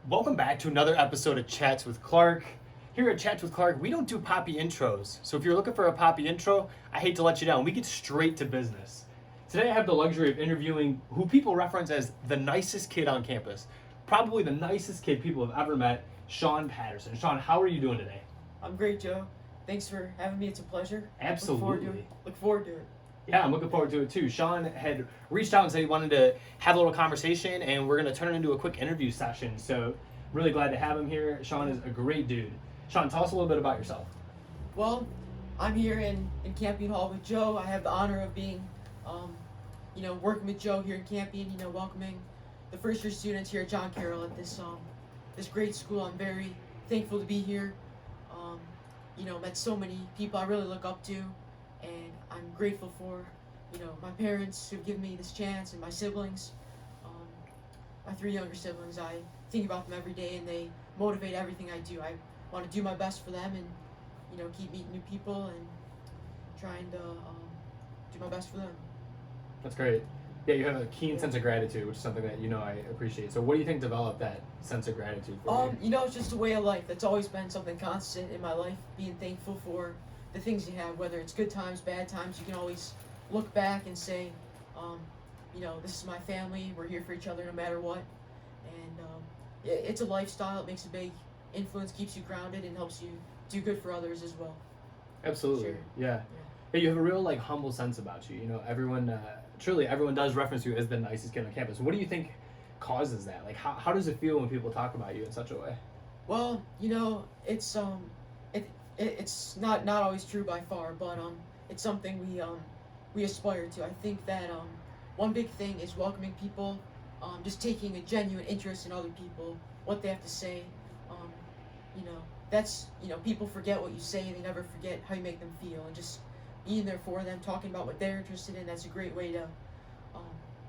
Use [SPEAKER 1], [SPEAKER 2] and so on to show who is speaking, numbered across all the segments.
[SPEAKER 1] Welcome back to another episode of Chats with Clark. Here at Chats with Clark, we don't do poppy intros. So if you're looking for a poppy intro, I hate to let you down. We get straight to business. Today I have the luxury of interviewing who people reference as the nicest kid on campus. Probably the nicest kid people have ever met, Sean Patterson. Sean, how are you doing today?
[SPEAKER 2] I'm great, Joe. Thanks for having me. It's a pleasure.
[SPEAKER 1] Absolutely.
[SPEAKER 2] Look forward to it.
[SPEAKER 1] Yeah, I'm looking forward to it too. Sean had reached out and said he wanted to have a little conversation, and we're going to turn it into a quick interview session. So, really glad to have him here. Sean is a great dude. Sean, tell us a little bit about yourself.
[SPEAKER 2] Well, I'm here in Campion Hall with Joe. I have the honor of being, working with Joe here in Campion. Welcoming the first year students here at John Carroll at this great school. I'm very thankful to be here. Met so many people I really look up to, and I'm grateful for, my parents who've given me this chance and my siblings. My three younger siblings, I think about them every day, and they motivate everything I do. I want to do my best for them, and keep meeting new people and trying to do my best for them.
[SPEAKER 1] That's great. Yeah, you have a keen sense of gratitude, which is something that I appreciate. So, what do you think developed that sense of gratitude for you?
[SPEAKER 2] It's just a way of life. That's always been something constant in my life. Being thankful for the things you have, whether it's good times, bad times. You can always look back and say, this is my family. We're here for each other no matter what. And it's a lifestyle. It makes a big influence, keeps you grounded, and helps you do good for others as well.
[SPEAKER 1] Absolutely.
[SPEAKER 2] Sure.
[SPEAKER 1] Yeah. Yeah, you have a real humble sense about you. Everyone, truly, everyone does reference you as the nicest kid on campus. What do you think causes that? How does it feel when people talk about you in such a way?
[SPEAKER 2] Well, it's not always true by far, but it's something we aspire to. I think that one big thing is welcoming people, just taking a genuine interest in other people, what they have to say. That's people forget what you say, they never forget how you make them feel, and just being there for them, talking about what they're interested in. That's a great way to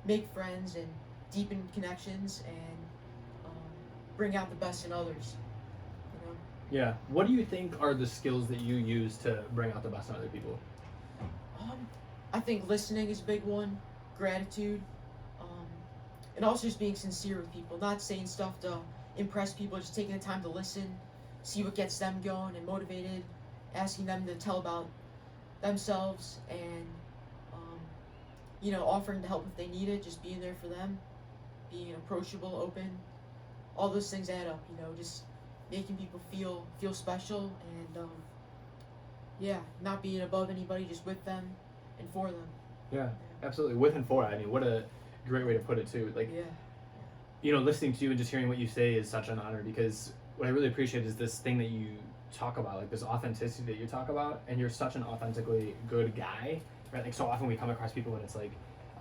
[SPEAKER 2] make friends and deepen connections and bring out the best in others.
[SPEAKER 1] Yeah. What do you think are the skills that you use to bring out the best in other people?
[SPEAKER 2] I think listening is a big one, gratitude, and also just being sincere with people, not saying stuff to impress people, just taking the time to listen, see what gets them going and motivated, asking them to tell about themselves, and offering to help if they need it, just being there for them, being approachable, open. All those things add up, just making people feel special, and not being above anybody, just with them and for them.
[SPEAKER 1] Yeah, absolutely. With and for. I mean, what a great way to put it too. Listening to you and just hearing what you say is such an honor, because what I really appreciate is this thing that you talk about, this authenticity that you talk about, and you're such an authentically good guy, right? So often we come across people and it's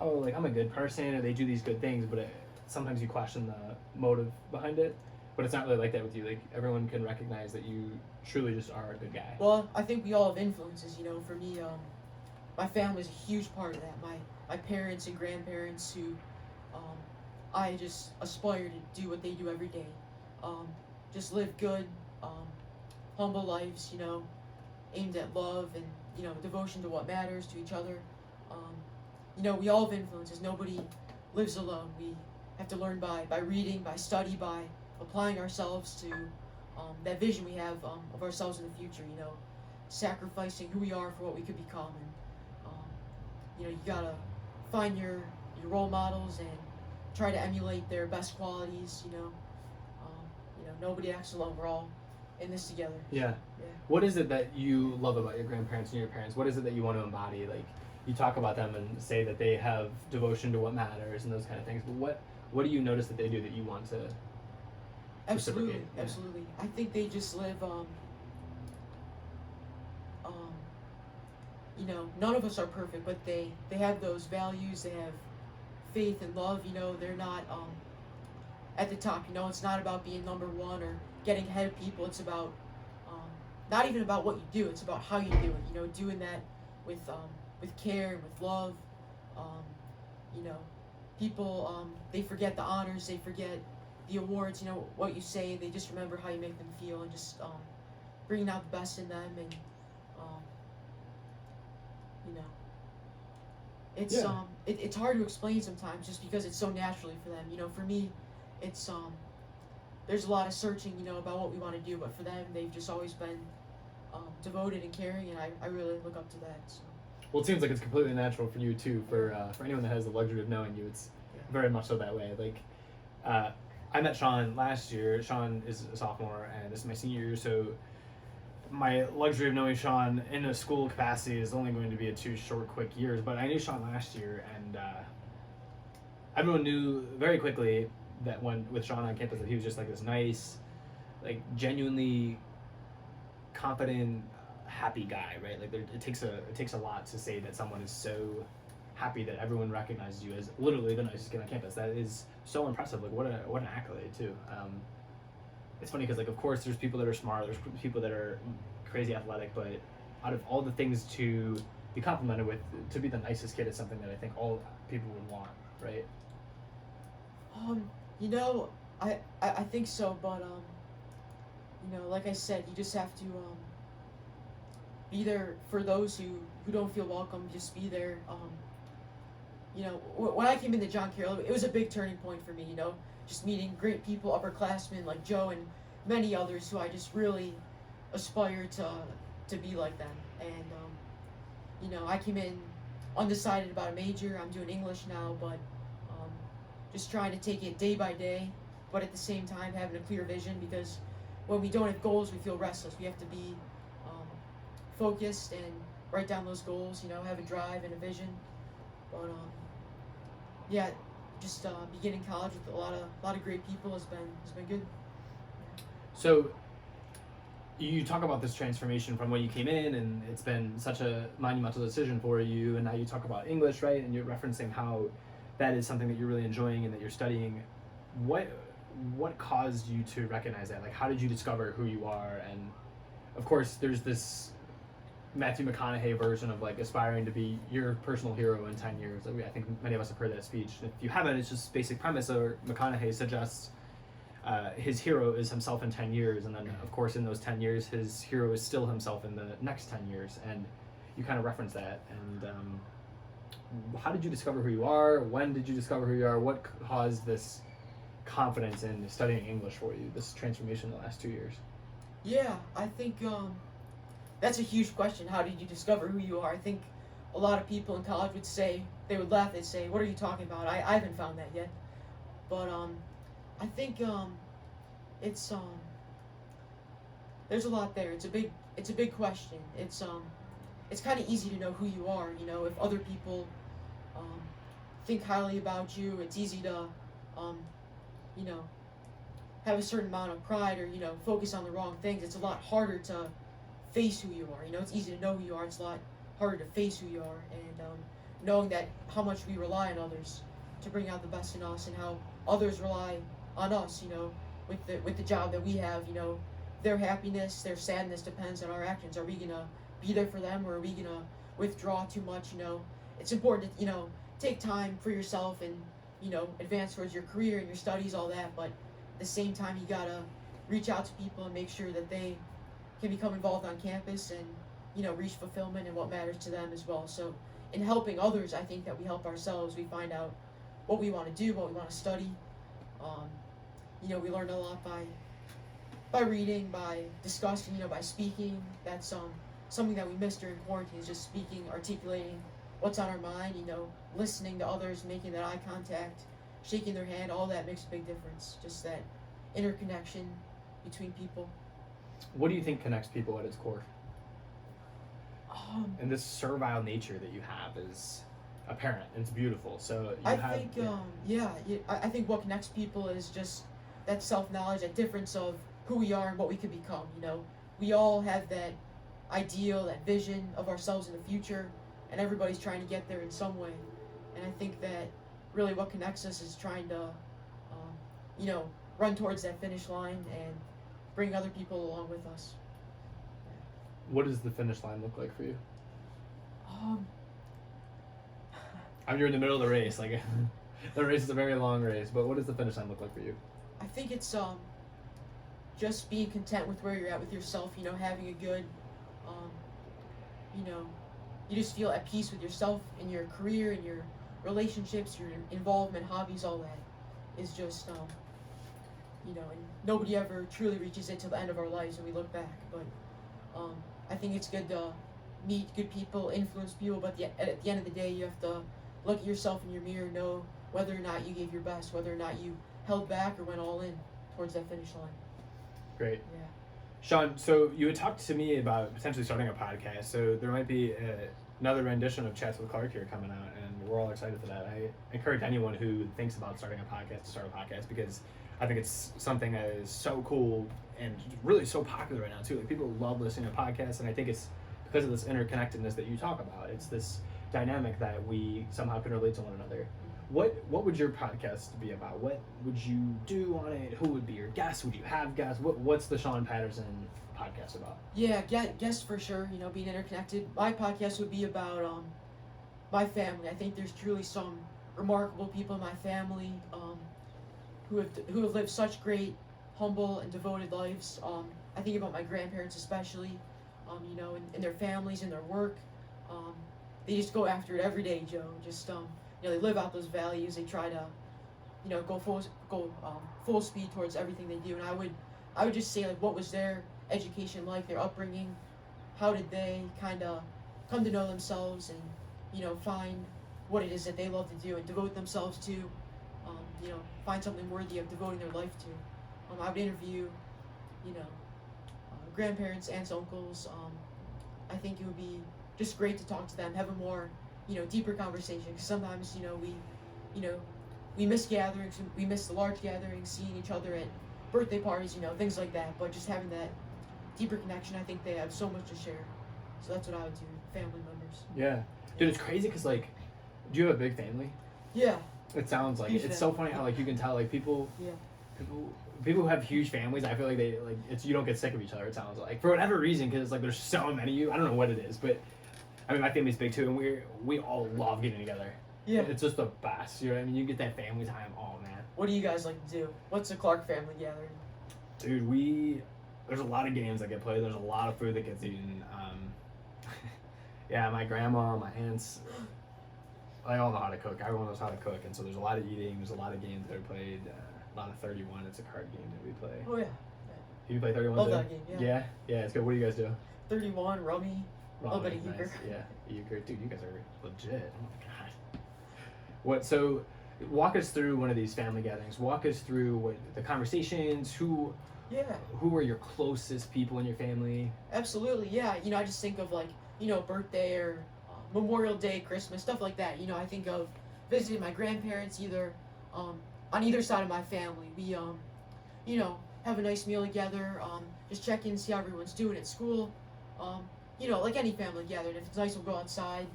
[SPEAKER 1] I'm a good person, or they do these good things, but sometimes you question the motive behind it. But it's not really like that with you. Everyone can recognize that you truly just are a good guy.
[SPEAKER 2] Well, I think we all have influences. For me, my family is a huge part of that. My parents and grandparents who I just aspire to do what they do every day. Just live good, humble lives, aimed at love and, devotion to what matters to each other. We all have influences. Nobody lives alone. We have to learn by reading, by study, by applying ourselves to that vision we have of ourselves in the future, sacrificing who we are for what we could become. And, you gotta find your role models and try to emulate their best qualities, nobody acts alone. We're all in this together.
[SPEAKER 1] Yeah. What is it that you love about your grandparents and your parents? What is it that you want to embody? You talk about them and say that they have devotion to what matters and those kind of things, but what do you notice that they do that you want to
[SPEAKER 2] Absolutely,
[SPEAKER 1] reciprocate?
[SPEAKER 2] absolutely. I think they just live, none of us are perfect, but they have those values, they have faith and love, they're not at the top, it's not about being number one or getting ahead of people. It's about, not even about what you do, it's about how you do it, doing that with care and with love. People, they forget the honors, they forget the awards, what you say, they just remember how you make them feel, and just bringing out the best in them, and It's
[SPEAKER 1] Yeah.
[SPEAKER 2] it's hard to explain sometimes just because it's so naturally for them. For me, it's there's a lot of searching, about what we want to do. But for them, they've just always been devoted and caring, and I really look up to that. So.
[SPEAKER 1] Well, it seems like it's completely natural for you too. For anyone that has the luxury of knowing you, it's very much so that way. Like, I met Sean last year. Sean is a sophomore, and this is my senior year. So, my luxury of knowing Sean in a school capacity is only going to be a 2 short, quick years. But I knew Sean last year, and everyone knew very quickly that when with Sean on campus that he was just like this nice, like genuinely confident, happy guy, right? Like it takes a lot to say that someone is so happy that everyone recognizes you as literally the nicest kid on campus. That is so impressive. Like what an accolade too. It's funny because like of course there's people that are smart, there's people that are crazy athletic, but out of all the things to be complimented with, to be the nicest kid is something that I think all people would want, right?
[SPEAKER 2] I think so, but like I said, you just have to be there for those who don't feel welcome. Just be there. When I came into John Carroll, it was a big turning point for me. Just meeting great people, upperclassmen like Joe and many others who I just really aspire to be like them. And I came in undecided about a major. I'm doing English now, but just trying to take it day by day, but at the same time having a clear vision, because when we don't have goals, we feel restless. We have to be focused and write down those goals, have a drive and a vision. But just beginning college with a lot of great people has been good.
[SPEAKER 1] So you talk about this transformation from when you came in, and it's been such a monumental decision for you, and now you talk about English, right? And you're referencing how that is something that you're really enjoying and that you're studying. What caused you to recognize that? Like, how did you discover who you are? And of course, there's this Matthew McConaughey version of like aspiring to be your personal hero in 10 years. I think many of us have heard that speech. If you haven't, it's just basic premise. Or McConaughey suggests his hero is himself in 10 years, and then of course in those 10 years, his hero is still himself in the next 10 years. And you kind of reference that. And how did you discover who you are? When did you discover who you are? What caused this confidence in studying English for you, this transformation in the last 2 years?
[SPEAKER 2] Yeah, I think that's a huge question. How did you discover who you are? I think a lot of people in college they would laugh, they'd say, what are you talking about? I haven't found that yet. But I think it's there's a lot there. It's a big question. It's kind of easy to know who you are, if other people think highly about you. It's easy to have a certain amount of pride, or focus on the wrong things. It's a lot harder to face who you are. It's easy to know who you are. It's a lot harder to face who you are, and knowing that how much we rely on others to bring out the best in us, and how others rely on us, with the job that we have. Their happiness, their sadness depends on our actions. Are we gonna be there for them, or are we gonna withdraw too much? It's important to take time for yourself and advance towards your career and your studies, all that. But at the same time, you gotta reach out to people and make sure that they can become involved on campus and reach fulfillment in what matters to them as well. So in helping others, I think that we help ourselves. We find out what we want to do, what we want to study. We learn a lot by reading, by discussing, by speaking. That's something that we missed during quarantine, is just speaking, articulating what's on our mind, listening to others, making that eye contact, shaking their hand. All that makes a big difference. Just that interconnection between people.
[SPEAKER 1] What do you think connects people at its core? And this servile nature that you have is apparent. It's beautiful. So
[SPEAKER 2] I think what connects people is just that self-knowledge, that difference of who we are and what we could become. We all have that ideal, that vision of ourselves in the future, and everybody's trying to get there in some way. And I think that really what connects us is trying to, run towards that finish line and bring other people along with us.
[SPEAKER 1] What does the finish line look like for you? You're in the middle of the race. Like, the race is a very long race, but what does the finish line look like for you?
[SPEAKER 2] I think it's just being content with where you're at with yourself. Having a good, you just feel at peace with yourself and your career and your relationships, your involvement, hobbies, all that is just you know, and nobody ever truly reaches it till the end of our lives when we look back. But I think it's good to meet good people, influence people, but at the end of the day, you have to look at yourself in your mirror, know whether or not you gave your best, whether or not you held back or went all in towards that finish line.
[SPEAKER 1] Great.
[SPEAKER 2] Yeah.
[SPEAKER 1] Sean, so you had talked to me about potentially starting a podcast, so there might be another rendition of Chats with Clark here coming out, and we're all excited for that. I encourage anyone who thinks about starting a podcast to start a podcast, because I think it's something that is so cool and really so popular right now too. Like, people love listening to podcasts, and I think it's because of this interconnectedness that you talk about. It's this dynamic that we somehow can relate to one another. What would your podcast be about? What would you do on it? Who would be your guests? Would you have guests? What's the Sean Patterson podcast about?
[SPEAKER 2] Yeah, guests for sure. You know, being interconnected. My podcast would be about my family. I think there's truly some remarkable people in my family who have lived such great, humble, and devoted lives. I think about my grandparents especially. You know, in their families, in their work. They just go after it every day, Joe. Just you know, they live out those values. They try to, you know, go full speed towards everything they do. And I would just say, like, what was their education like, their upbringing? How did they kind of come to know themselves and, you know, find what it is that they love to do and devote themselves to? You know, find something worthy of devoting their life to. I would interview, you know, grandparents, aunts, uncles. I think it would be just great to talk to them, have a more, you know, deeper conversation. Because sometimes, you know, we miss gatherings, we miss the large gatherings, seeing each other at birthday parties, you know, things like that. But just having that deeper connection, I think they have so much to share. So that's what I would do, family members.
[SPEAKER 1] Yeah, dude, it's crazy because, like, do you have a big family?
[SPEAKER 2] Yeah.
[SPEAKER 1] It sounds like
[SPEAKER 2] Huge
[SPEAKER 1] it's
[SPEAKER 2] family.
[SPEAKER 1] so funny how, like, you can tell, like, people.
[SPEAKER 2] Yeah.
[SPEAKER 1] People who have huge families, I feel like they, like, it's, you don't get sick of each other. It sounds like, for whatever reason, because, like, there's so many of you. I don't know what it is, but I mean, my family's big too, and we all love getting together.
[SPEAKER 2] Yeah.
[SPEAKER 1] It's just the best. You know what I mean? You get that family time. Oh man.
[SPEAKER 2] What do you guys like to do? What's a Clark family gathering?
[SPEAKER 1] Dude, there's a lot of games that get played. There's a lot of food that gets eaten. Yeah, my grandma, my aunts, they all know how to cook. Everyone knows how to cook, and so there's a lot of eating. There's a lot of games that are played. A lot of 31. It's a card game that we play.
[SPEAKER 2] Oh yeah.
[SPEAKER 1] You play 31
[SPEAKER 2] Love
[SPEAKER 1] too?
[SPEAKER 2] that game.
[SPEAKER 1] Yeah, it's good. What do you guys do?
[SPEAKER 2] 31, rummy. A little bit of euchre.
[SPEAKER 1] Nice. Yeah, euchre. Dude, you guys are legit. Oh my god. So walk us through one of these family gatherings. Walk us through what the conversations. Who are your closest people in your family?
[SPEAKER 2] Absolutely, yeah. You know, I just think of, like, you know, birthday or Memorial Day, Christmas, stuff like that. You know, I think of visiting my grandparents either on either side of my family. We you know, have a nice meal together. Just check in, see how everyone's doing at school. You know, like any family gathering. If it's nice, we'll go outside,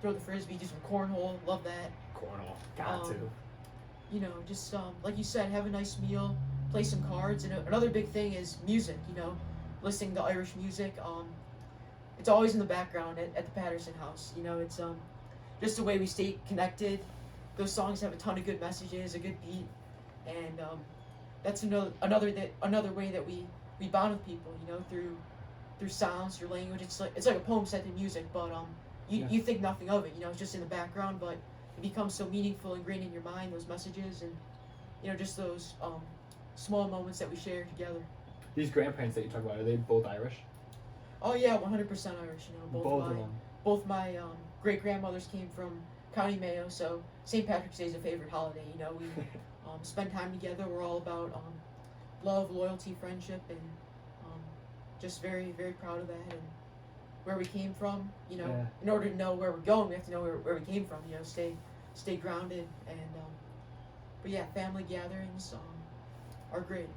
[SPEAKER 2] throw the frisbee, do some cornhole. Love that.
[SPEAKER 1] Cornhole. Got to.
[SPEAKER 2] You know, just like you said, have a nice meal, play some cards, and another big thing is music. You know, listening to Irish music. It's always in the background at the Patterson house. You know, it's just the way we stay connected. Those songs have a ton of good messages, a good beat, and that's another way that we bond with people. You know, through sounds, through language. It's like a poem set to music, but you think nothing of it. You know, it's just in the background, but it becomes so meaningful, ingrained in your mind. Those messages, and you know, just those small moments that we share together.
[SPEAKER 1] These grandparents that you talk about, are they both Irish?
[SPEAKER 2] Oh yeah, 100% Irish. You know,
[SPEAKER 1] Both of them.
[SPEAKER 2] Both my great grandmothers came from County Mayo, so St. Patrick's Day is a favorite holiday. You know, we spend time together. We're all about love, loyalty, friendship, and just very, very proud of that and where we came from. You know,
[SPEAKER 1] Yeah.
[SPEAKER 2] in order to know where we're going, we have to know where we came from. You know, stay grounded, and but yeah, family gatherings are great.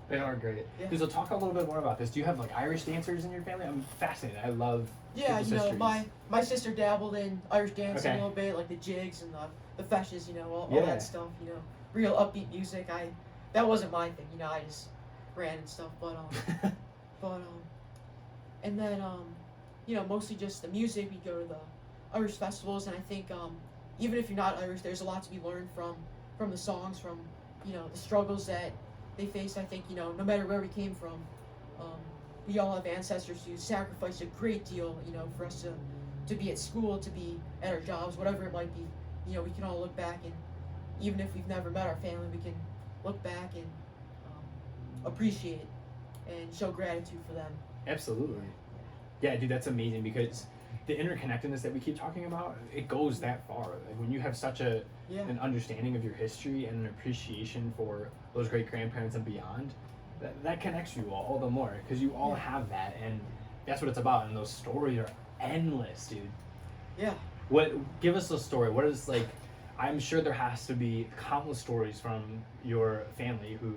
[SPEAKER 1] They are great.
[SPEAKER 2] Yeah.
[SPEAKER 1] So talk a little bit more about this. Do you have, like, Irish dancers in your family? I'm fascinated. I love
[SPEAKER 2] Yeah,
[SPEAKER 1] people's
[SPEAKER 2] you know,
[SPEAKER 1] histories.
[SPEAKER 2] my sister dabbled in Irish dancing
[SPEAKER 1] Okay.
[SPEAKER 2] a little bit, like the jigs and the feshes, you know, all
[SPEAKER 1] Yeah.
[SPEAKER 2] that stuff, you know, real upbeat music. That wasn't my thing, you know, I just ran and stuff, but and then you know, mostly just the music. We go to the Irish festivals, and I think even if you're not Irish, there's a lot to be learned from the songs, from, you know, the struggles that they faced. I think, you know, no matter where we came from, we all have ancestors who sacrificed a great deal, you know, for us to be at school, to be at our jobs, whatever it might be. You know, we can all look back, and even if we've never met our family, we can look back and appreciate and show gratitude for them.
[SPEAKER 1] Absolutely. Yeah, dude, that's amazing because the interconnectedness that we keep talking about, it goes that far. Like when you have such an understanding of your history and an appreciation for those great grandparents and beyond, that connects you all the more because you all have that, and that's what it's about. And those stories are endless, dude.
[SPEAKER 2] Yeah.
[SPEAKER 1] Give us a story. What is like? I'm sure there has to be countless stories from your family who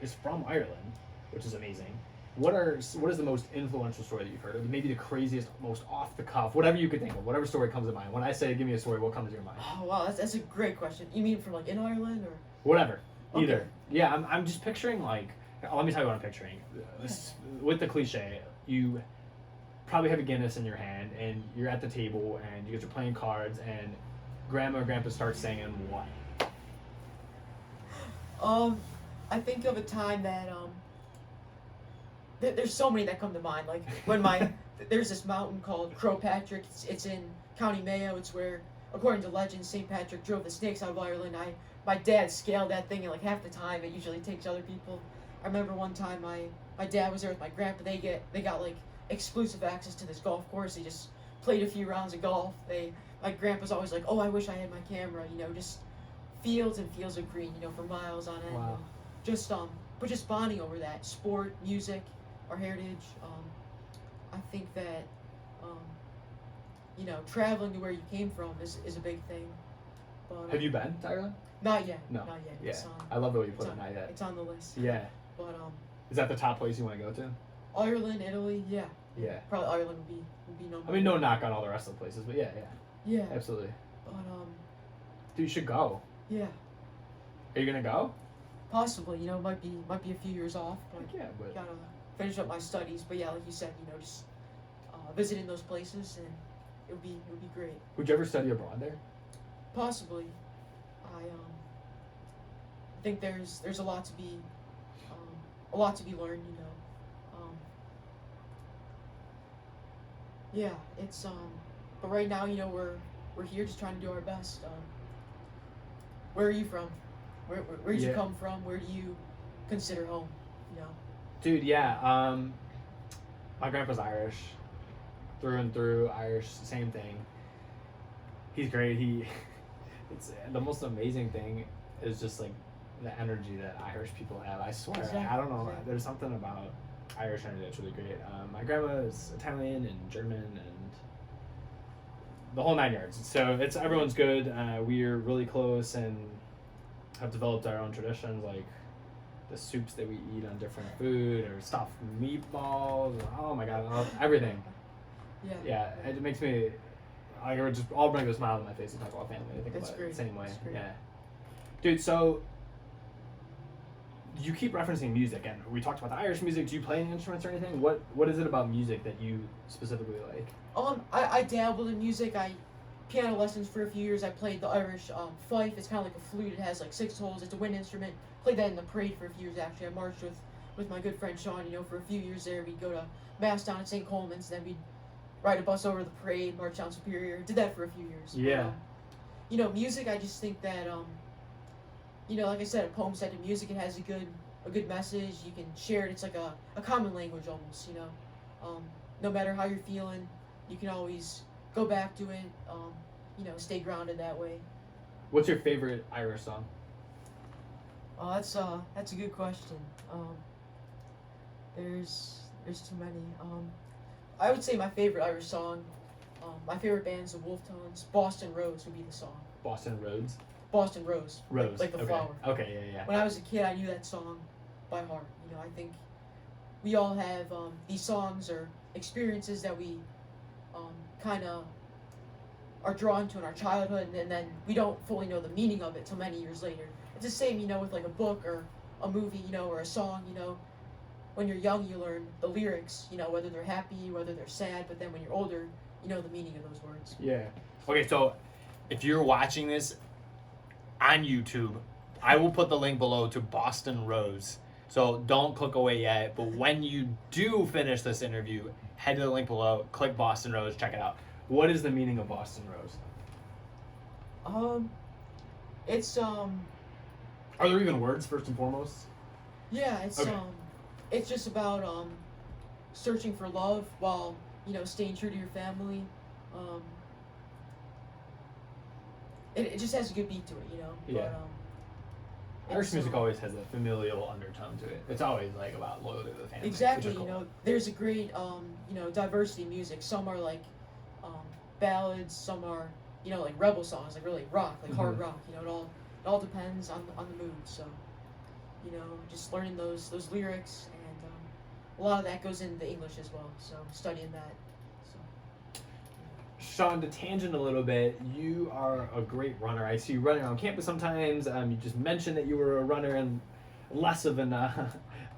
[SPEAKER 1] is from Ireland, which is amazing. What is the most influential story that you've heard? Or maybe the craziest, most off the cuff, whatever you could think of, whatever story comes to mind. When I say give me a story, what comes to your mind?
[SPEAKER 2] Oh wow, that's a great question. You mean from like in Ireland or?
[SPEAKER 1] Whatever, either.
[SPEAKER 2] Okay.
[SPEAKER 1] Yeah, I'm just picturing like. Let me tell you what I'm picturing. With the cliche, you probably have a Guinness in your hand, and you're at the table, and you guys are playing cards, and Grandma or Grandpa start singing what?
[SPEAKER 2] I think of a time that there's so many that come to mind. Like when there's this mountain called Croagh Patrick. It's in County Mayo. It's where, according to legend, St. Patrick drove the snakes out of Ireland. My dad scaled that thing in like half the time it usually takes other people. I remember one time my dad was there with my grandpa. They got like exclusive access to this golf course. They just played a few rounds of golf. My grandpa's always like, oh, I wish I had my camera. You know, just fields and fields of green. You know, for miles on end.
[SPEAKER 1] Wow.
[SPEAKER 2] But just bonding over that sport, music, our heritage. I think that you know, traveling to where you came from is a big thing. But,
[SPEAKER 1] Have you been to Ireland?
[SPEAKER 2] Not yet.
[SPEAKER 1] No.
[SPEAKER 2] Not yet.
[SPEAKER 1] Yeah. I love the way you put it. Not yet.
[SPEAKER 2] It's on the list.
[SPEAKER 1] Yeah.
[SPEAKER 2] But
[SPEAKER 1] Is that the top place you want to go to?
[SPEAKER 2] Ireland, Italy, yeah.
[SPEAKER 1] Yeah.
[SPEAKER 2] Probably Ireland would be number.
[SPEAKER 1] I mean, no knock on all the rest of the places, but yeah.
[SPEAKER 2] Yeah.
[SPEAKER 1] Absolutely.
[SPEAKER 2] But
[SPEAKER 1] Dude, you should go.
[SPEAKER 2] Yeah.
[SPEAKER 1] Are you gonna go?
[SPEAKER 2] Possibly. You know, might be a few years off, but
[SPEAKER 1] Yeah, but
[SPEAKER 2] gotta finish up my studies. But yeah, like you said, you know, just visiting those places, and it would be great.
[SPEAKER 1] Would you ever study abroad there?
[SPEAKER 2] Possibly. I think there's a lot to be learned. You know. Yeah, it's but right now, you know, we're here just trying to do our best. Where are you from? Where did you come from? Where do you consider home? You know.
[SPEAKER 1] Dude, yeah. My grandpa's Irish, through and through. Irish, same thing. He's great. It's the most amazing thing is just like the energy that Irish people have. I swear,
[SPEAKER 2] Exactly.
[SPEAKER 1] I don't know. There's something about Irish energy that's really great. My grandma is Italian and German and the whole 9 yards. So everyone's good. We're really close and have developed our own traditions, like the soups that we eat on different food or stuffed meatballs. Oh my god, everything.
[SPEAKER 2] Yeah.
[SPEAKER 1] Yeah, it makes me. I would just all bring a smile to my face and talk about family. I think
[SPEAKER 2] That's
[SPEAKER 1] about
[SPEAKER 2] great.
[SPEAKER 1] it the same way.
[SPEAKER 2] That's great.
[SPEAKER 1] Yeah, dude. So you keep referencing music, and we talked about the Irish music. Do you play any instruments or anything? What is it about music that you specifically like?
[SPEAKER 2] I dabbled in music. I piano lessons for a few years. I played the Irish fife. It's kind of like a flute. It has like 6 holes. It's a wind instrument. Played that in the parade for a few years. Actually, I marched with my good friend Sean. You know, for a few years there. We'd go to mass down at St. Coleman's. Then we'd ride a bus over the parade, march down Superior. Did that for a few years.
[SPEAKER 1] Yeah.
[SPEAKER 2] But, you know, music. I just think that you know, like I said, a poem set to music. It has a good message. You can share it. It's like a common language almost. You know, no matter how you're feeling, you can always go back to it. You know, stay grounded that way.
[SPEAKER 1] What's your favorite Irish song?
[SPEAKER 2] Oh, that's a good question. There's too many. I would say my favorite Irish song, my favorite band's the Wolf Tones. Boston Rose would be the song.
[SPEAKER 1] Boston Roads.
[SPEAKER 2] Boston Rose.
[SPEAKER 1] Rose.
[SPEAKER 2] Like the
[SPEAKER 1] okay.
[SPEAKER 2] flower.
[SPEAKER 1] Okay. Yeah.
[SPEAKER 2] When I was a kid, I knew that song by heart. You know, I think we all have these songs or experiences that we kind of are drawn to in our childhood, and then we don't fully know the meaning of it till many years later. It's the same, you know, with like a book or a movie, you know, or a song. You know, when you're young, you learn the lyrics, you know, whether they're happy, whether they're sad, but then when you're older, you know the meaning of those words.
[SPEAKER 1] Yeah. Okay, so if you're watching this on YouTube, I will put the link below to Boston Rose. So don't click away yet, but when you do finish this interview, head to the link below, click Boston Rose, check it out. What is the meaning of Boston Rose?
[SPEAKER 2] It's
[SPEAKER 1] Are there even words first and foremost?
[SPEAKER 2] yeah, it's
[SPEAKER 1] Okay.
[SPEAKER 2] it's just about searching for love while staying true to your family. Um, it just has a good beat to it,
[SPEAKER 1] Yeah.
[SPEAKER 2] But,
[SPEAKER 1] Irish music always has a familial undertone to it. It's always like about loyalty to the family.
[SPEAKER 2] exactly.
[SPEAKER 1] Cool.
[SPEAKER 2] There's a great diversity in music. Some are like ballads. Some are like rebel songs, like really rock, like hard rock. It all depends on the mood. So just learning those lyrics, and a lot of that goes into English as well. So studying that. So.
[SPEAKER 1] Sean, to tangent a little bit, you are a great runner. I see you running around campus sometimes. You just mentioned that you were a runner and less of an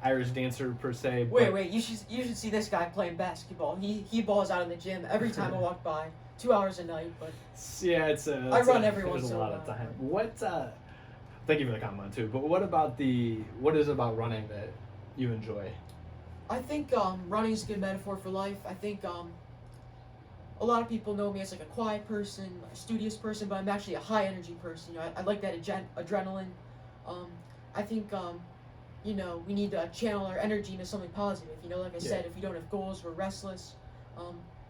[SPEAKER 1] Irish dancer per se.
[SPEAKER 2] Wait! You should see this guy playing basketball. He balls out in the gym every time I walk by. 2 hours a night, but
[SPEAKER 1] yeah,
[SPEAKER 2] I run every once in
[SPEAKER 1] a
[SPEAKER 2] a
[SPEAKER 1] lot
[SPEAKER 2] while.
[SPEAKER 1] of time. What? Thank you for the compliment too. But what is it about running that you enjoy?
[SPEAKER 2] I think running is a good metaphor for life. I think a lot of people know me as like a quiet person, a studious person, but I'm actually a high energy person. I like that adrenaline. I think we need to channel our energy into something positive. Like I said, if we don't have goals, we're restless.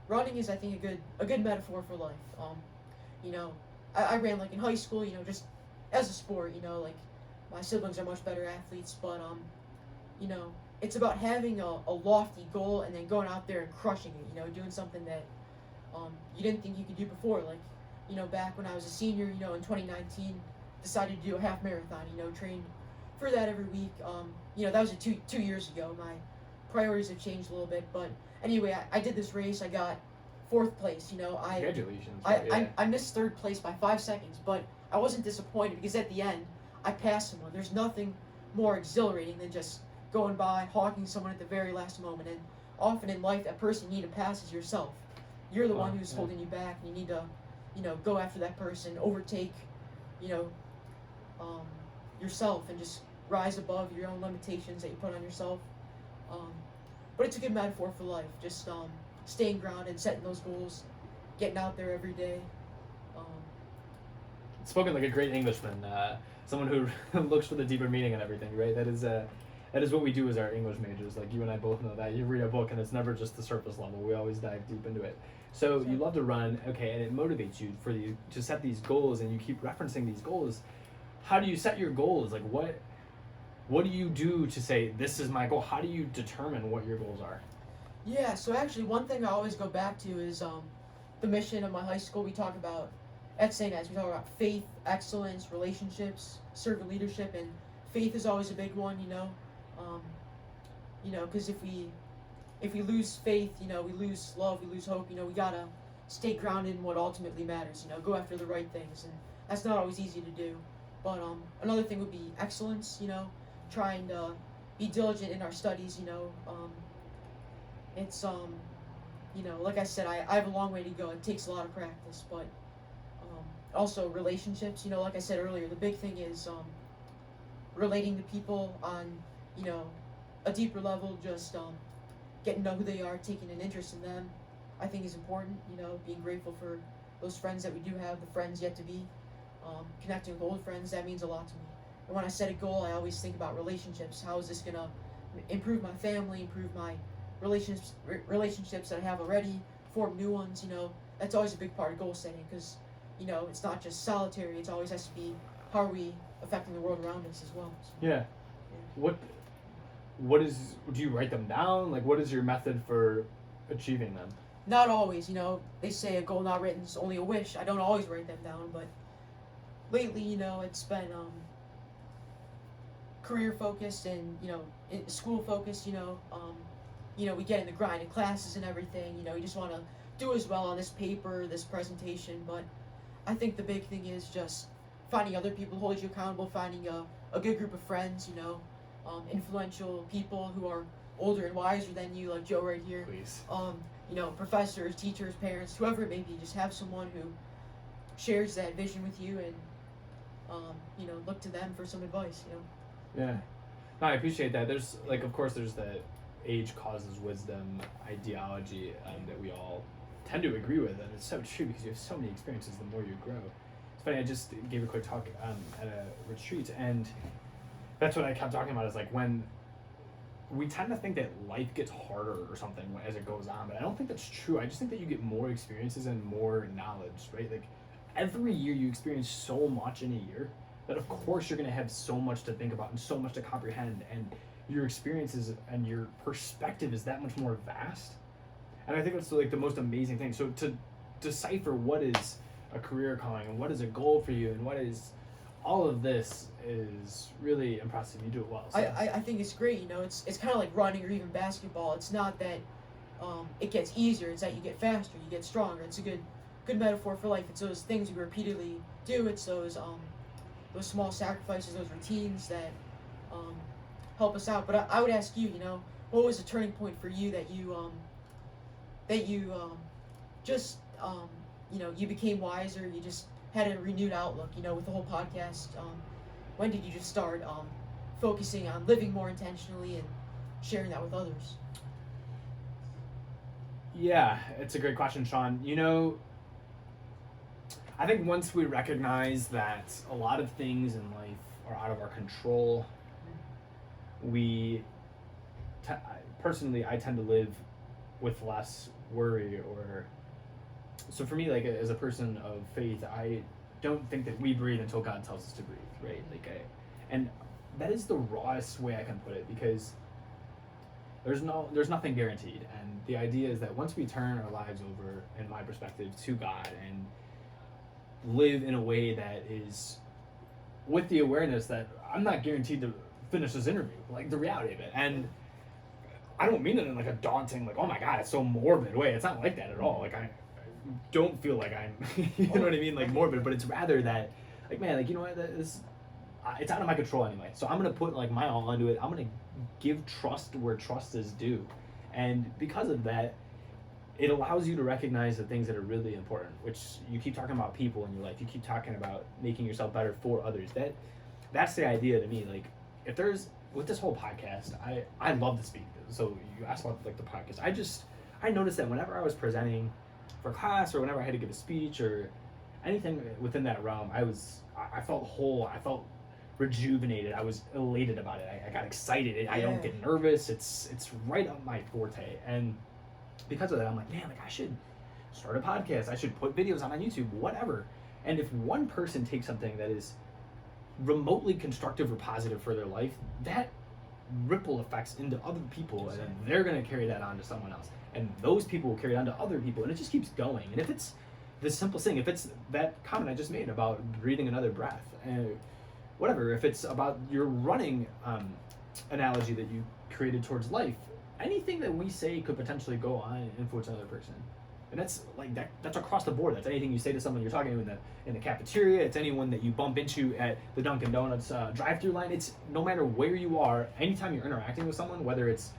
[SPEAKER 2] Running is, I think, a good metaphor for life. I ran like in high school, just as a sport. Like my siblings are much better athletes, but it's about having a lofty goal and then going out there and crushing it. Doing something that you didn't think you could do before. Like back when I was a senior, in 2019, decided to do a half marathon. Trained for that every week. That was 2 years ago. My priorities have changed a little bit, but anyway, I did this race. I got 4th place.
[SPEAKER 1] Congratulations.
[SPEAKER 2] I missed 3rd place by 5 seconds, but I wasn't disappointed because at the end, I passed someone. There's nothing more exhilarating than just going by, hawking someone at the very last moment. And often in life, that person you need to pass is yourself. You're the one who's holding you back, and you need to, go after that person, overtake, yourself, and just rise above your own limitations that you put on yourself. But it's a good metaphor for life. Just staying grounded, setting those goals, getting out there every day.
[SPEAKER 1] Spoken like a great Englishman, someone who looks for the deeper meaning and everything, right? That is what we do as our English majors. Like you and I both know that. You read a book and it's never just the surface level. We always dive deep into it. So you love to run, okay, and it motivates you to set these goals, and you keep referencing these goals. How do you set your goals? Like what do you do to say, this is my goal? How do you determine what your goals are?
[SPEAKER 2] Yeah, so actually one thing I always go back to is the mission of my high school. We talk about, at St. Ed's, we talk about faith, excellence, relationships, servant leadership, and faith is always a big one, because if we lose faith, we lose love, we lose hope, we gotta stay grounded in what ultimately matters, go after the right things, and that's not always easy to do. But another thing would be excellence, trying to be diligent in our studies, it's, like I said, I have a long way to go. It takes a lot of practice, but also relationships, like I said earlier, the big thing is relating to people on, a deeper level, just getting to know who they are, taking an interest in them, I think is important, being grateful for those friends that we do have, the friends yet to be, connecting with old friends, that means a lot to me. And when I set a goal, I always think about relationships. How is this going to improve my family, improve my relationships that I have already, form new ones, that's always a big part of goal setting, because, it's not just solitary, it always has to be, how are we affecting the world around us as well. So,
[SPEAKER 1] yeah. Do you write them down? Like, what is your method for achieving them?
[SPEAKER 2] Not always, they say a goal not written is only a wish. I don't always write them down, but lately, it's been career focused and, school focused, we get in the grind of classes and everything, you just want to do as well on this paper, this presentation, but I think the big thing is just finding other people who hold you accountable, finding a good group of friends, influential people who are older and wiser than you, like Joe right here.
[SPEAKER 1] Please.
[SPEAKER 2] Professors, teachers, parents, whoever it may be, just have someone who shares that vision with you, and look to them for some advice.
[SPEAKER 1] Yeah, no, I appreciate that. There's of course, there's the age causes wisdom ideology that we all tend to agree with, and it's so true because you have so many experiences. The more you grow, it's funny. I just gave a quick talk at a retreat, and that's what I kept talking about. Is like when we tend to think that life gets harder or something as it goes on, but I don't think that's true. I just think that you get more experiences and more knowledge, right? Like every year you experience so much in a year that of course you're going to have so much to think about and so much to comprehend, and your experiences and your perspective is that much more vast. And I think that's like the most amazing thing. So to decipher what is a career calling and what is a goal for you and what is all of this is really impressive. You do it well. So.
[SPEAKER 2] I think it's great. It's kind of like running or even basketball. It's not that it gets easier. It's that you get faster, you get stronger. It's a good metaphor for life. It's those things we repeatedly do. It's those small sacrifices, those routines that help us out. But I would ask you, what was a turning point for you that you just you became wiser. You just had a renewed outlook. With the whole podcast. When did you just start focusing on living more intentionally and sharing that with others?
[SPEAKER 1] Yeah, it's a great question, Sean. I think once we recognize that a lot of things in life are out of our control, personally, I tend to live with less worry. So for me, like as a person of faith, I don't think that we breathe until God tells us to breathe, right? And that is the rawest way I can put it, because there's nothing guaranteed, and the idea is that once we turn our lives over, in my perspective, to God and live in a way that is with the awareness that I'm not guaranteed to finish this interview, like the reality of it. And I don't mean it in like a daunting, like, oh my God, it's so morbid way. It's not like that at all. Like I don't feel like I'm, you know what I mean, like morbid, but it's rather that, like, man, like, you know what, it's out of my control anyway. So I'm gonna put like my all into it. I'm gonna give trust where trust is due, and because of that, it allows you to recognize the things that are really important. Which you keep talking about people in your life. You keep talking about making yourself better for others. That's the idea to me. Like, if there's with this whole podcast, I love to speak. So you asked about like the podcast. I noticed that whenever I was presenting for class or whenever I had to give a speech or anything within that realm, I felt whole. I felt rejuvenated. I was elated about it. I got excited. I don't get nervous. It's right up my forte. And because of that, I'm like, man, like I should start a podcast. I should put videos on YouTube, whatever. And if one person takes something that is remotely constructive or positive for their life, that ripple effects into other people, and then they're going to carry that on to someone else, and those people will carry it on to other people, and it just keeps going. And if it's the simplest thing, if it's that comment I just made about breathing another breath, and whatever, if it's about your running analogy that you created towards life, anything that we say could potentially go on and influence another person. And that's like that's across the board. That's anything you say to someone you're talking to in the cafeteria. It's anyone that you bump into at the Dunkin' Donuts drive-through line. It's no matter where you are, anytime you're interacting with someone, whether it's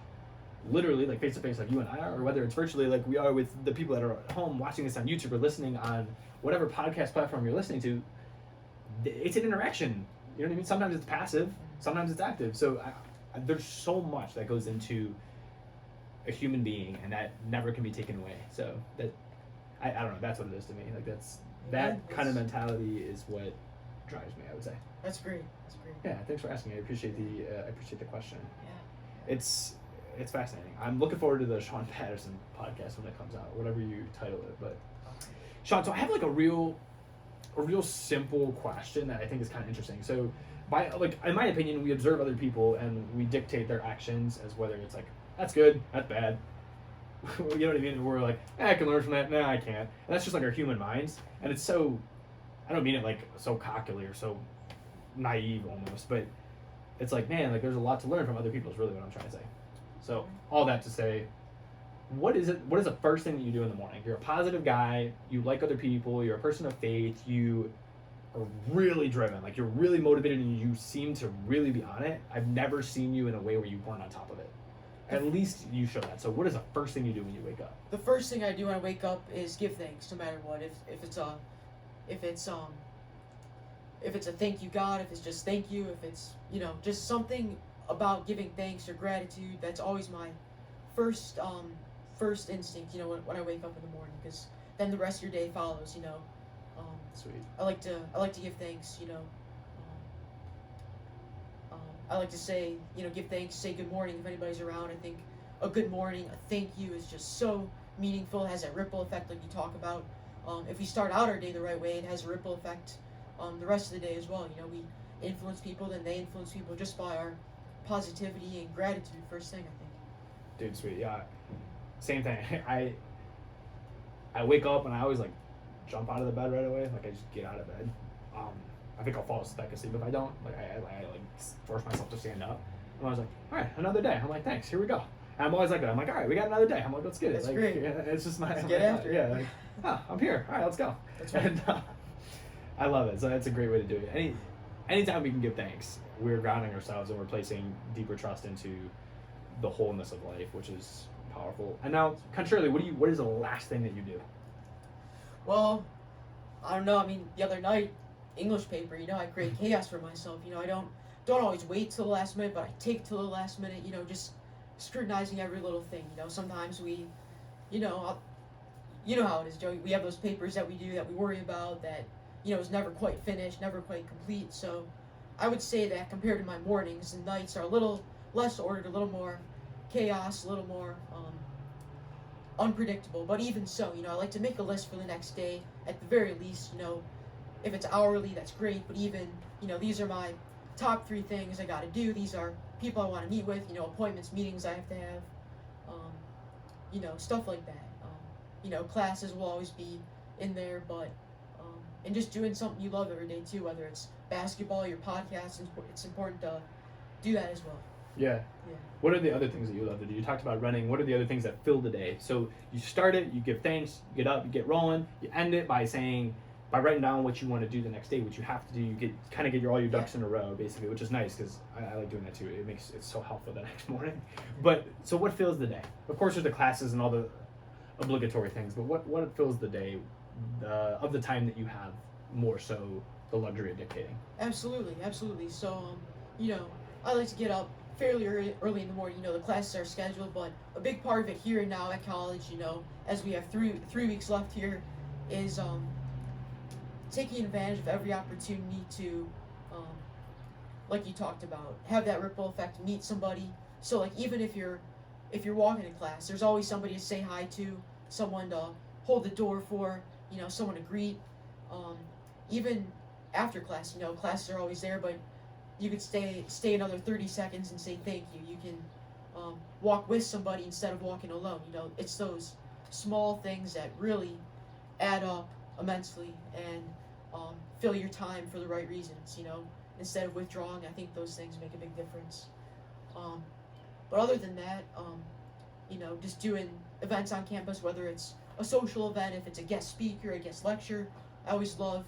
[SPEAKER 1] literally like face-to-face like you and I are, or whether it's virtually like we are with the people that are at home watching this on YouTube or listening on whatever podcast platform you're listening to, it's an interaction. You know what I mean? Sometimes it's passive, sometimes it's active. So there's so much that goes into a human being, and that never can be taken away. So that I don't know, that's what it is to me. Like that kind of mentality is what drives me, I would say.
[SPEAKER 2] That's great.
[SPEAKER 1] Yeah, thanks for asking. I appreciate the question.
[SPEAKER 2] Yeah.
[SPEAKER 1] It's fascinating. I'm looking forward to the Sean Patterson podcast when it comes out, whatever you title it. But Sean, so I have like a real simple question that I think is kind of interesting. So in my opinion, we observe other people and we dictate their actions as whether it's like, that's good, that's bad. You know what I mean? We're like, I can learn from that. Nah, I can't. And that's just like our human minds. And it's so, I don't mean it like so cockily or so naive almost, but it's like, man, like there's a lot to learn from other people is really what I'm trying to say. So all that to say, what is the first thing that you do in the morning? You're a positive guy, you like other people, you're a person of faith, you are really driven, like you're really motivated and you seem to really be on it. I've never seen you in a way where you weren't on top of it. At least you show that. So what is the first thing you do when you wake up?
[SPEAKER 2] The first thing I do when I wake up is give thanks, no matter what. If it's a thank you God, if it's just thank you, if it's just something about giving thanks or gratitude, that's always my first instinct. When I wake up in the morning, because then the rest of your day follows.
[SPEAKER 1] Sweet.
[SPEAKER 2] I like to give thanks. I like to say, give thanks, say good morning if anybody's around. I think a good morning, a thank you is just so meaningful. It has that ripple effect like you talk about. If we start out our day the right way, it has a ripple effect the rest of the day as well. We influence people, then they influence people just by our positivity and gratitude first thing, I think.
[SPEAKER 1] Dude, sweet. Yeah. Same thing. I wake up and I always like jump out of the bed right away. Like I just get out of bed. I think I'll fall back asleep if I don't. Like I like force myself to stand up. And I was like, all right, another day. I'm like, thanks. Here we go. And I'm always like that. I'm like, all right, we got another day. I'm like, let's get it.
[SPEAKER 2] That's
[SPEAKER 1] like,
[SPEAKER 2] great.
[SPEAKER 1] Yeah, it's just my.
[SPEAKER 2] Let's get after it.
[SPEAKER 1] Yeah. Like, I'm here. All right, let's go.
[SPEAKER 2] That's right.
[SPEAKER 1] And I love it. So that's a great way to do it. Anytime we can give thanks, we're grounding ourselves and we're placing deeper trust into the wholeness of life, which is powerful. And now, contrarily, what is the last thing that you do?
[SPEAKER 2] Well, I don't know. I mean, the other night, English paper, I create chaos for myself. I don't always wait till the last minute, but I take till the last minute, just scrutinizing every little thing. Sometimes we, you know how it is, Joey. We have those papers that we do that we worry about that, is never quite finished, never quite complete. So I would say that compared to my mornings and nights are a little less ordered, a little more chaos, a little more unpredictable. But even so, I like to make a list for the next day at the very least. If it's hourly, that's great. But even, these are my top 3 things I got to do. These are people I want to meet with, appointments, meetings I have to have, stuff like that. Classes will always be in there, but and just doing something you love every day too, whether it's basketball, your podcast, it's important to do that as well.
[SPEAKER 1] Yeah. What are the other things that you love to do? You talked about running. What are the other things that fill the day? So you start it, you give thanks, you get up, you get rolling, you end it by writing down what you want to do the next day, what you have to do. You get all your ducks in a row, basically, which is nice because I like doing that too. It's so helpful the next morning. But so what fills the day? Of course, there's the classes and all the obligatory things, but what fills the day of the time that you have more so the luxury of dictating?
[SPEAKER 2] Absolutely. So I like to get up fairly early in the morning. The classes are scheduled, but a big part of it here and now at college, as we have three weeks left here, is taking advantage of every opportunity to, like you talked about, have that ripple effect, meet somebody. So like even if you're walking to class, there's always somebody to say hi to, someone to hold the door for, someone to greet. Even after class, classes are always there, but you could stay another 30 seconds and say thank you. You can walk with somebody instead of walking alone. It's those small things that really add up immensely and fill your time for the right reasons. Instead of withdrawing, I think those things make a big difference. But other than that, just doing events on campus, whether it's a social event, if it's a guest speaker, a guest lecture, I always love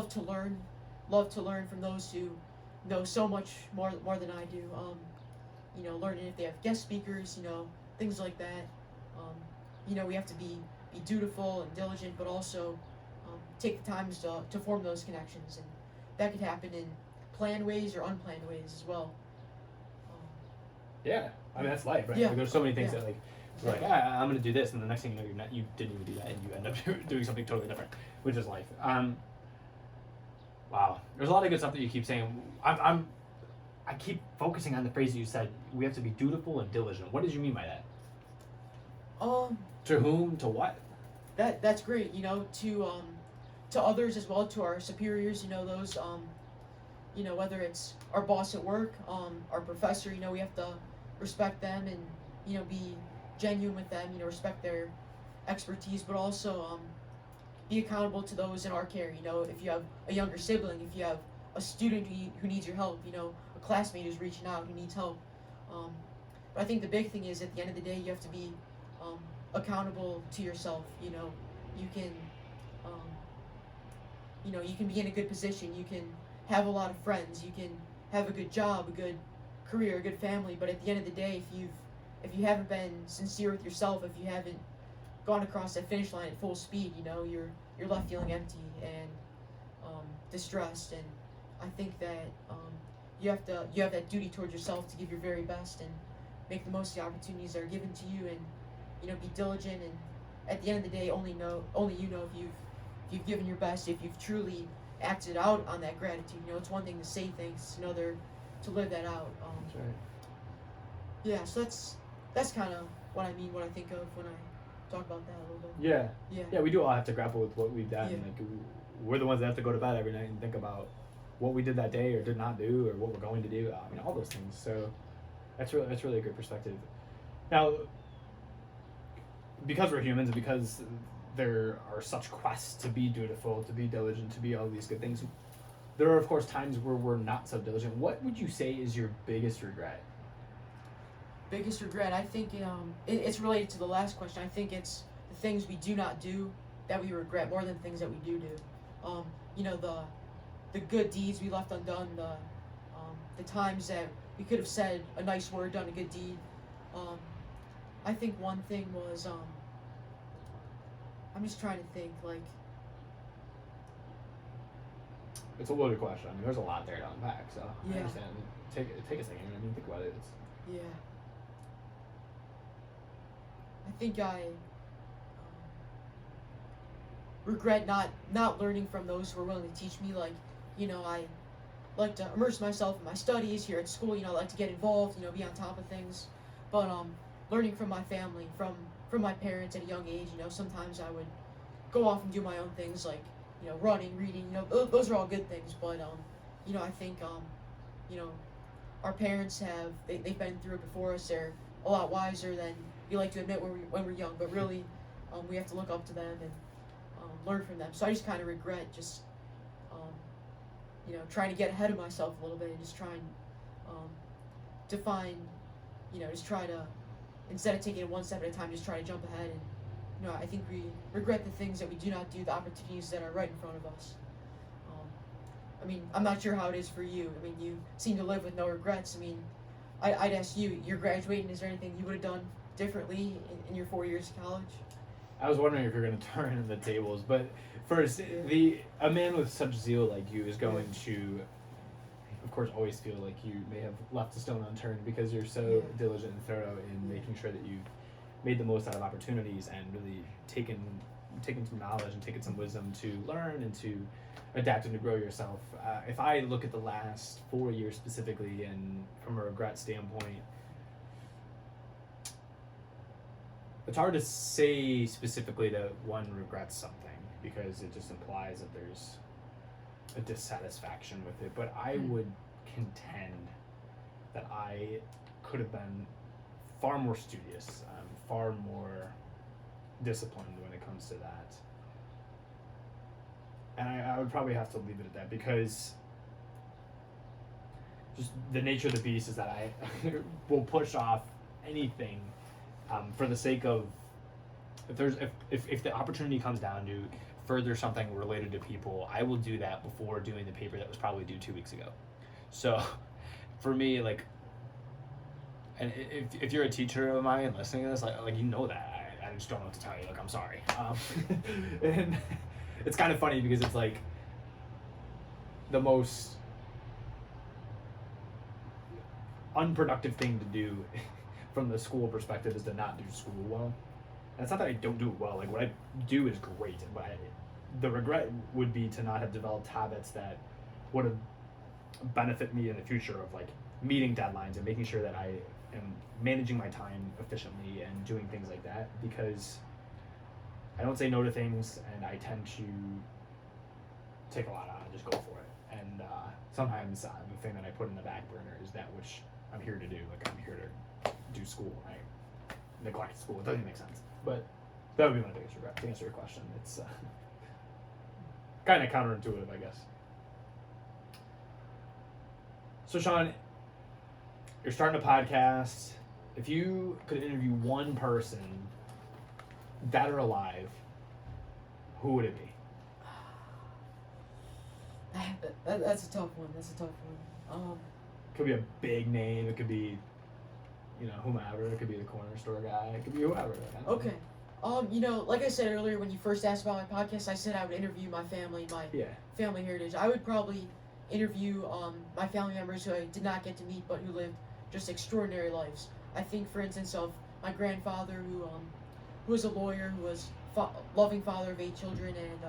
[SPEAKER 2] to learn from those who know so much more than I do. Learning if they have guest speakers, things like that. We have to be dutiful and diligent, but also take the time to form those connections, and that could happen in planned ways or unplanned ways as well.
[SPEAKER 1] Yeah, I mean that's life, right?
[SPEAKER 2] Yeah.
[SPEAKER 1] Like, there's so many things that you're like, I'm gonna do this, and the next thing you know, you didn't even do that, and you end up doing something totally different, which is life. Wow, there's a lot of good stuff that you keep saying. I keep focusing on the phrase that you said. We have to be dutiful and diligent. What did you mean by that? To whom? To what?
[SPEAKER 2] That's great. To others as well, to our superiors. Those. Whether it's our boss at work, our professor. We have to respect them and be genuine with them. Respect their expertise, but also be accountable to those in our care. If you have a younger sibling, if you have a student who needs your help, a classmate who's reaching out who needs help. But I think the big thing is at the end of the day, you have to be accountable to yourself. You can, you can be in a good position. You can have a lot of friends. You can have a good job, a good career, a good family. But at the end of the day, if you haven't been sincere with yourself, if you haven't gone across that finish line at full speed, you're left feeling empty and distressed. And I think that you have that duty towards yourself to give your very best and make the most of the opportunities that are given to you, and be diligent. And at the end of the day, only you know if you've given your best, if you've truly acted out on that gratitude. It's one thing to say thanks. It's another to live that out.
[SPEAKER 1] That's right.
[SPEAKER 2] Yeah, so that's kind of what I mean, what I think of when I talk about that a little bit.
[SPEAKER 1] Yeah, we do all have to grapple with what we've done.
[SPEAKER 2] Yeah.
[SPEAKER 1] Like, we're the ones that have to go to bed every night and think about what we did that day or did not do, or what we're going to do. I mean, all those things. So that's really a great perspective. Now, because we're humans and because there are such quests to be dutiful, to be diligent, to be all these good things, there are of course times where we're not so diligent. What would you say is your biggest regret?
[SPEAKER 2] Biggest regret, I think it's related to the last question. I think it's the things we do not do that we regret more than things that we do. You know, the good deeds we left undone, the times that we could have said a nice word, done a good deed. I think one thing was, I'm just trying to think, like...
[SPEAKER 1] It's a loaded question. I mean, there's a lot there to unpack, so
[SPEAKER 2] Yeah.
[SPEAKER 1] I understand. Take a second. I mean, think about it.
[SPEAKER 2] Yeah. I think I regret not learning from those who were willing to teach me. Like, you know, I like to immerse myself in my studies here at school. You know, I like to get involved. You know, be on top of things. But learning from my family, from my parents at a young age. You know, sometimes I would go off and do my own things, like, you know, running, reading. You know, those are all good things. But you know, I think you know, our parents they've been through it before us. They're a lot wiser than we like to admit when we're young. But really, we have to look up to them and learn from them. So I just kind of regret just you know, trying to get ahead of myself a little bit and just trying to find, you know, just try to, instead of taking it one step at a time, just try to jump ahead. And you know, I think we regret the things that we do not do, the opportunities that are right in front of us. I mean, I'm not sure how it is for you. I mean, you seem to live with no regrets. I mean, I'd ask you, you're graduating, is there anything you would have done differently in your 4 years of college?
[SPEAKER 1] I was wondering if you're going to turn the tables, but first, a man with such zeal like you is going to, of course, always feel like you may have left a stone unturned because you're so diligent and thorough in making sure that you've made the most out of opportunities and really taken some knowledge and taken some wisdom to learn and to adapt and to grow yourself. If I look at the last 4 years specifically, and from a regret standpoint, it's hard to say specifically that one regrets something because it just implies that there's a dissatisfaction with it. But I would contend that I could have been far more studious, far more disciplined when it comes to that. And I would probably have to leave it at that because just the nature of the beast is that I will push off anything for the sake of if the opportunity comes down to further something related to people, I will do that before doing the paper that was probably due 2 weeks ago. So for me, like, and if you're a teacher of mine and listening to this, like you know that I just don't know what to tell you. Like, I'm sorry. And it's kind of funny because it's like the most unproductive thing to do from the school perspective is to not do school well. And it's not that I don't do it well. Like, what I do is great, but the regret would be to not have developed habits that would have benefit me in the future of like meeting deadlines and making sure that I am managing my time efficiently and doing things like that, because I don't say no to things and I tend to take a lot on and just go for it. And sometimes the thing that I put in the back burner is that which I'm here to do. Like, I'm here to do school. I neglect school. It doesn't make sense. But that would be my biggest regret. To answer your question, it's kind of counterintuitive, I guess. So, Sean, you're starting a podcast. If you could interview one person, dead or alive, who would it be?
[SPEAKER 2] That's a tough one.
[SPEAKER 1] Could be a big name. It could be, you know, whomever. It could be the corner store guy. It could be whoever.
[SPEAKER 2] Okay. You know, like I said earlier, when you first asked about my podcast, I said I would interview my family, my family heritage. I would probably interview my family members who I did not get to meet, but who lived just extraordinary lives. I think, for instance, of my grandfather, who was a lawyer, who was loving father of 8 children, and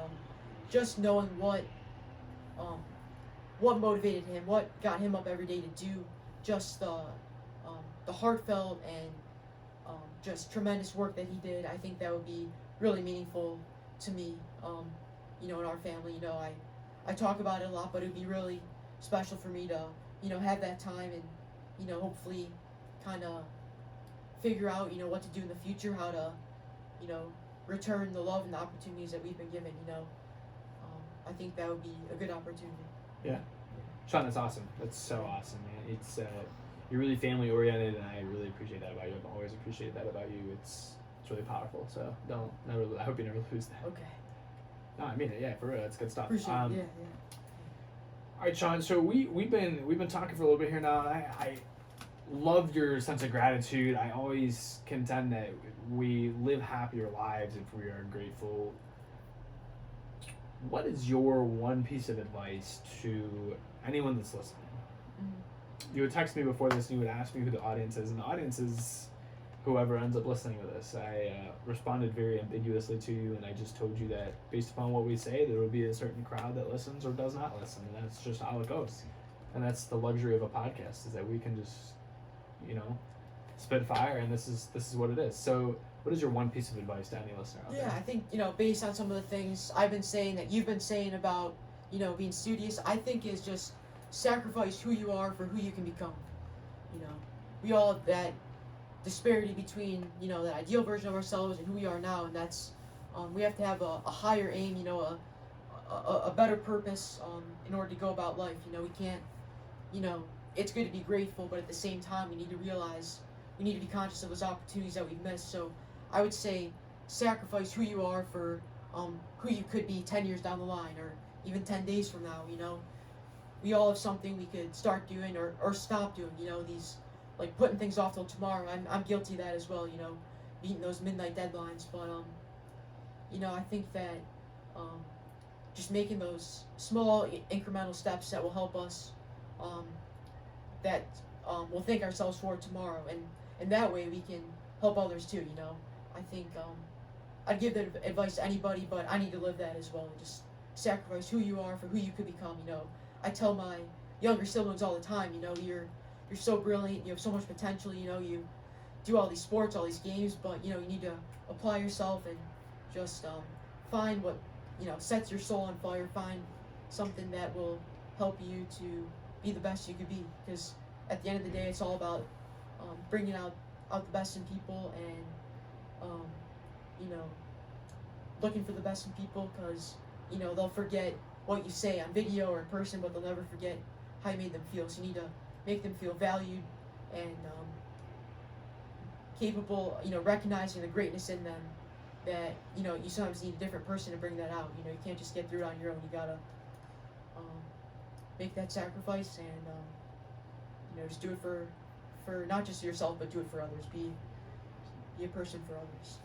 [SPEAKER 2] just knowing what what motivated him, what got him up every day to do just the heartfelt and just tremendous work that he did. I think that would be really meaningful to me. In our family, I talk about it a lot, but it would be really special for me to, have that time and, hopefully kind of figure out, what to do in the future, how to, return the love and the opportunities that we've been given, I think that would be a good opportunity.
[SPEAKER 1] Yeah. Sean, that's awesome. That's so awesome, man. It's you're really family oriented, and I really appreciate that about you. I've always appreciated that about you. It's really powerful. So I hope you never lose that.
[SPEAKER 2] Okay.
[SPEAKER 1] No, I mean it. Yeah, for real. That's good stuff.
[SPEAKER 2] Appreciate it. Yeah.
[SPEAKER 1] All right, Sean. So we've been talking for a little bit here now, and I love your sense of gratitude. I always contend that we live happier lives if we are grateful. What is your one piece of advice to anyone that's listening? Mm-hmm. You would text me before this and you would ask me who the audience is, and the audience is whoever ends up listening to this. I responded very ambiguously to you, and I just told you that based upon what we say, there will be a certain crowd that listens or does not listen, and that's just how it goes. And that's the luxury of a podcast, is that we can just, spit fire, and this is what it is. So what is your one piece of advice to any listener out there?
[SPEAKER 2] I think, based on some of the things I've been saying, that you've been saying about, being studious, I think is just sacrifice who you are for who you can become. We all have that disparity between, that ideal version of ourselves and who we are now, and that's, we have to have a higher aim, a better purpose in order to go about life. We can't, it's good to be grateful, but at the same time, we need to realize, we need to be conscious of those opportunities that we've missed. So I would say sacrifice who you are for who you could be 10 years down the line, or even 10 days from now. We all have something we could start doing or stop doing, these, like putting things off till tomorrow. I'm guilty of that as well, meeting those midnight deadlines. But I think that just making those small incremental steps that will help us, that we'll thank ourselves for tomorrow, and that way we can help others too. I think I'd give that advice to anybody, but I need to live that as well. Just sacrifice who you are for who you could become. I tell my younger siblings all the time, you're so brilliant, you have so much potential, you do all these sports, all these games, but you need to apply yourself and just find what sets your soul on fire. Find something that will help you to be the best you could be, because at the end of the day, it's all about bringing out the best in people, and looking for the best in people, because they'll forget what you say on video or in person, but they'll never forget how you made them feel. So you need to make them feel valued and capable, recognizing the greatness in them, that you sometimes need a different person to bring that out. You can't just get through it on your own. You gotta make that sacrifice, and just do it for not just yourself, but do it for others. Be a person for others.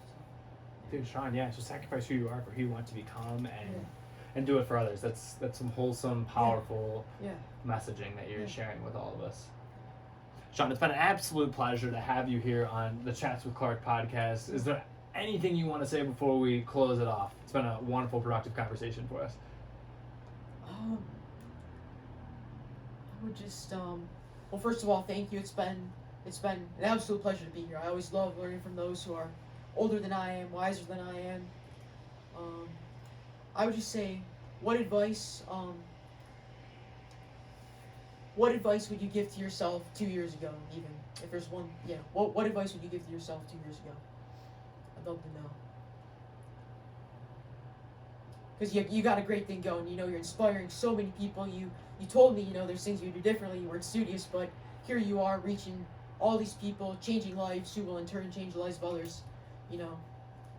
[SPEAKER 1] Dude, Sean, just sacrifice who you are for who you want to become, and do it for others. That's some wholesome, powerful messaging that you're sharing with all of us. Sean, it's been an absolute pleasure to have you here on the Chats with Clark podcast. Is there anything you want to say before we close it off? It's been a wonderful, productive conversation for us.
[SPEAKER 2] I would just, well, first of all, thank you. It's been an absolute pleasure to be here. I always love learning from those who are older than I am, wiser than I am. I would just say, what advice would you give to yourself 2 years ago, even? If there's one, what advice would you give to yourself 2 years ago? I'd love to know. Because you got a great thing going, you're inspiring so many people. You told me, there's things you do differently, you weren't studious, but here you are reaching all these people, changing lives, who will in turn change the lives of others,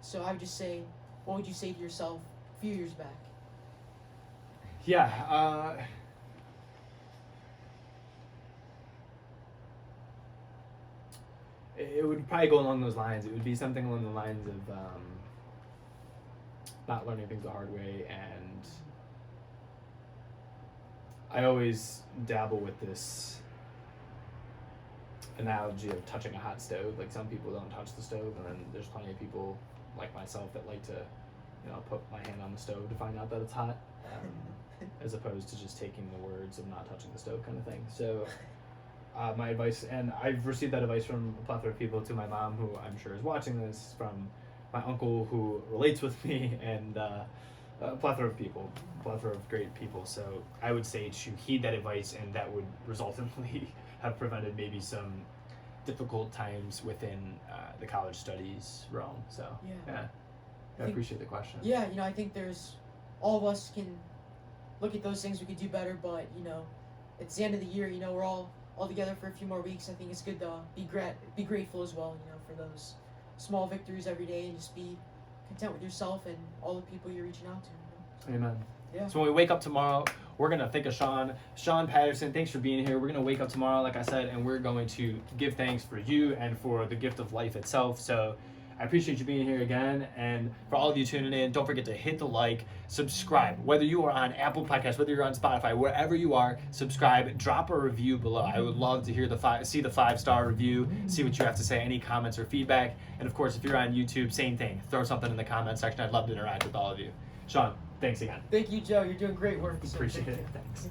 [SPEAKER 2] So I would just say, what would you say to yourself a few years back?
[SPEAKER 1] It would probably go along those lines. It would be something along the lines of not learning things the hard way, and I always dabble with this analogy of touching a hot stove. Like, some people don't touch the stove, and then there's plenty of people like myself that like to, put my hand on the stove to find out that it's hot. as opposed to just taking the words of not touching the stove kind of thing. So my advice, and I've received that advice from a plethora of people, to my mom, who I'm sure is watching this, from my uncle who relates with me, and a plethora of great people. So I would say to heed that advice, and that would resultantly have prevented maybe some difficult times within the college studies realm. So yeah. I appreciate the question.
[SPEAKER 2] Yeah, I think all of us can look at those things we could do better, but it's the end of the year. We're all together for a few more weeks. I think it's good to be grateful as well. For those small victories every day, and just be content with yourself and all the people you're reaching out to.
[SPEAKER 1] Amen.
[SPEAKER 2] Yeah.
[SPEAKER 1] So when we wake up tomorrow, we're gonna think of Sean Patterson. Thanks for being here. We're gonna wake up tomorrow, like I said, and we're going to give thanks for you and for the gift of life itself. So I appreciate you being here again, and for all of you tuning in, don't forget to hit the like, subscribe. Whether you are on Apple Podcasts, whether you're on Spotify, wherever you are, subscribe. Drop a review below. I would love to hear see the 5-star review, see what you have to say, any comments or feedback. And of course, if you're on YouTube, same thing. Throw something in the comment section. I'd love to interact with all of you. Sean, thanks again.
[SPEAKER 2] Thank you, Joe. You're doing great work.
[SPEAKER 1] Appreciate it. Thanks.